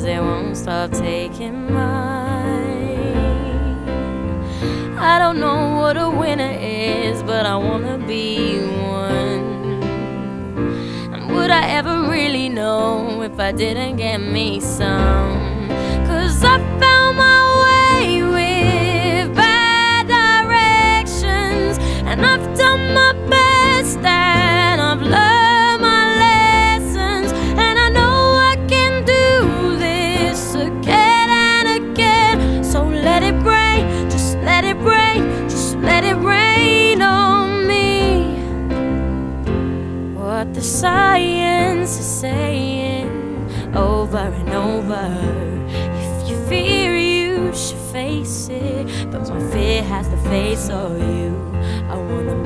they won't stop taking mine. I don't know what a winner is, but I wanna be one. And would I ever really know if I didn't get me some? 'Cause I found my way with bad directions, and I've done my best and I've learned my lessons, and I know I can do this again and again. So let it rain, just let it rain, just let it rain on me. What the science is saying over and over, if you fear you should face it, but my fear has the face of you. I wanna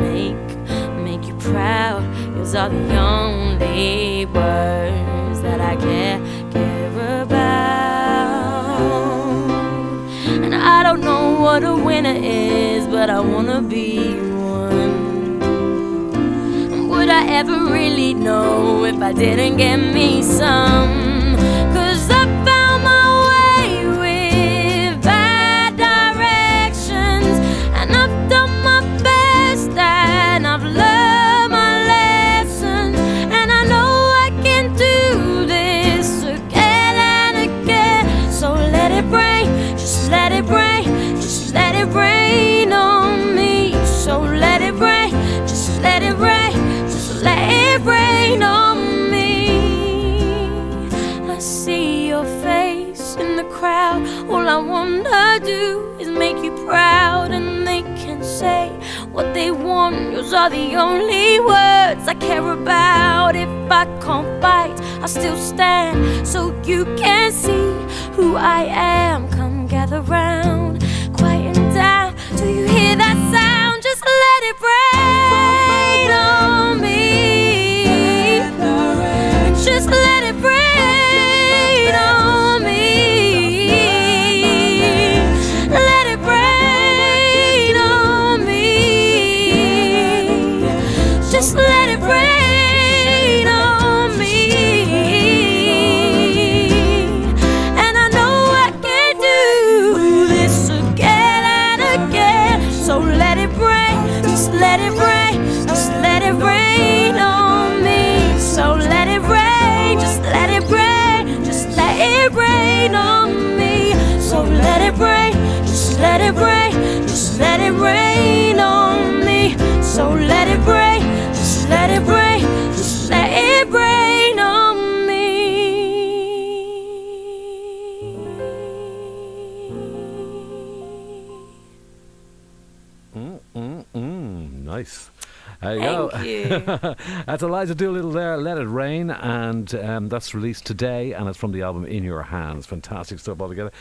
make you proud. Yours are the only words that I care about. And I don't know what a winner is, but I wanna be one. And would I ever really know if I didn't get me some? 'Cause I found my way with bad directions, and I've done my best and I've learned my lessons, and I know I can do this again and again. So let it rain, just let it rain, just let it rain on me. So let it rain, just let it rain, just let it rain on me. I see your face in the crowd. All I wanna do is make you proud, and they can say what they want. Yours are the only words I care about. If I can't fight, I'll still stand, so you can see who I am. Come gather round, quieten down. Do you hear that sound? Just let it rain on me. Just let it rain on me. Let it rain on me. Just let it rain on me. And I know I can do this again and again. So let it rain, just let it rain, just let it rain on me. So let it rain, just let it rain, just let it rain on me. So let it rain, just let it rain, just let it rain on me. So let it rain, just let it rain, just let it rain on me. Nice. There you Thank go. you. That's Eliza Doolittle there, Let It Rain, and that's released today, and it's from the album In Your Hands. Fantastic stuff altogether.